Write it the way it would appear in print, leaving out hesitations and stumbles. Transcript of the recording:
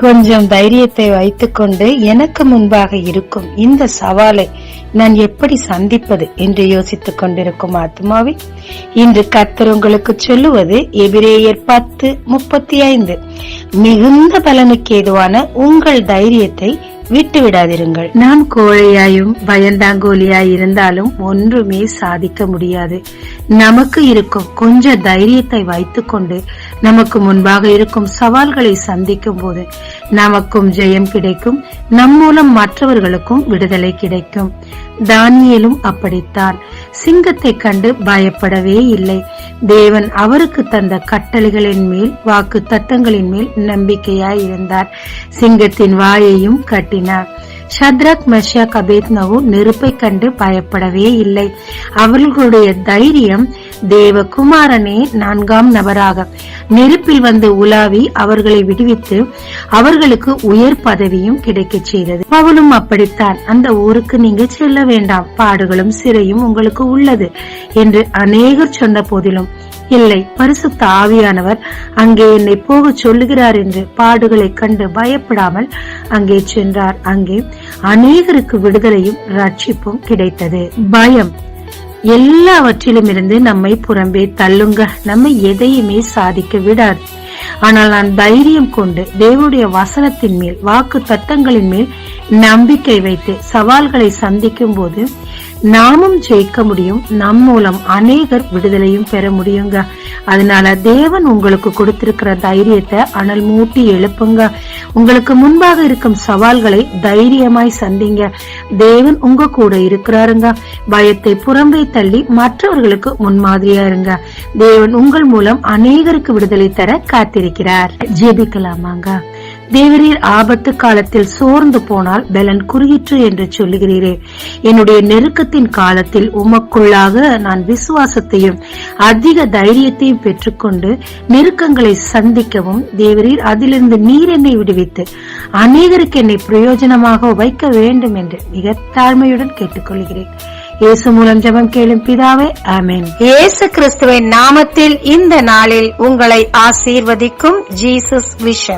கொஞ்சம் தைரியத்தை வைத்துக்கொண்டு எனக்கு முன்பாக இருக்கும் இந்த சவாலை நான் எப்படி சந்திப்பது என்று யோசித்துக் கொண்டிருக்கும் ஆத்மாவே, இன்று கர்த்தர் உங்களுக்கு சொல்லுவது எபிரேயர் 10:35, மிகுந்த பலனுக்கு ஏதுவான உங்கள் தைரியத்தை விட்டு விடாதிருங்கள். நாம் கோழையாயும் பயந்தாங்கோலியாய் இருந்தாலும் ஒன்றுமே சாதிக்க முடியாது. நமக்கு இருக்கும் கொஞ்ச தைரியத்தை வைத்துக்கொண்டு நமக்கு முன்பாக இருக்கும் சவால்களை சந்திக்கும் போது நமக்கும் ஜெயம் கிடைக்கும், நம் மூலம் மற்றவர்களுக்கும் விடுதலை கிடைக்கும். தானியேலும் அப்படித்தான். சிங்கத்தை கண்டு பயப்படவே இல்லை. தேவன் அவருக்கு தந்த கட்டளைகளின் மேல், வாக்கு தத்தங்களின் மேல் நம்பிக்கையாய் இருந்தார். சிங்கத்தின் வாயையும் கட்டினார். ஷத்ரக், மெஷாக், அபேத்நகோ நெருப்பை கண்டு பயப்படவே இல்லை. அவர்களுடைய தைரியம் தேவகுமாரனே 4ஆம் நபராக நெருப்பில் வந்து உலாவி அவர்களை விடுவித்து அவர்களுக்கு உயர் பதவியும் கிடைக்க செய்தது. பவுலும் அப்படித்தான். அந்த ஊருக்கு நீங்க செல்ல வேண்டாம், பாடுகளும் சிறையும் உங்களுக்கு உள்ளது என்று அநேகர் சொன்ன போதிலும், இல்லை, பரிசுத்த ஆவியானவர் அங்கே என்னை போக சொல்லுகிறார் என்று பாடுகளை கண்டு பயப்படாமல் அங்கே சென்றார். அங்கே அநேகருக்கு விடுதலையும் ரட்சிப்பும் கிடைத்தது. பயம் எல்லாவற்றிலும் இருந்து நம்மை புறம்பே தள்ளுங்க, நம்மை எதையுமே சாதிக்க விடாது. ஆனால் நான் தைரியம் கொண்டு தேவனுடைய வசனத்தின் மேல், வாக்கு தத்தங்களின் மேல் நம்பிக்கை வைத்து சவால்களை சந்திக்கும் போது நாமும் ஜெயிக்க முடியும். நம் மூலம் அநேகர் விடுதலையும் பெற முடியுங்க. அதனால தேவன் உங்களுக்கு கொடுத்திருக்கிற தைரியத்தை அனல் மூட்டி எழுப்புங்க. உங்களுக்கு முன்பாக இருக்கும் சவால்களை தைரியமாய் சந்திங்க. தேவன் உங்க கூட இருக்கிறாருங்க. பயத்தை புறம்பே தள்ளி மற்றவர்களுக்கு முன்மாதிரியா இருங்க. தேவன் உங்கள் மூலம் அநேகருக்கு விடுதலை தர காத்திருக்கிறார். ஜெபிக்கலாமாங்க. தேவரீர் ஆபத்து காலத்தில் சோர்ந்து போனால் பலன் குறுகிற்று என்று சொல்லுகிறீரே. என்னுடைய நெருக்கத்தின் காலத்தில் உமக்குள்ளாக நான் விசுவாசத்தையும் அதிக தைரியத்தையும் பெற்றுக்கொண்டு நெருக்கங்களை சந்திக்கவும் தேவரீர் அதிலிருந்து நீர் என்னை விடுவித்து அநேகருக்கு என்னை பிரயோஜனமாக வைக்க வேண்டும் என்று மிக தாழ்மையுடன் கேட்டுக்கொள்கிறேன். இயேசு மூலம் ஜெபம் கேளும் பிதாவே, ஆமென். இயேசு கிறிஸ்துவின் நாமத்தில் இந்த நாளில் உங்களை ஆசீர்வதிக்கும் ஜீசஸ் விஷன்.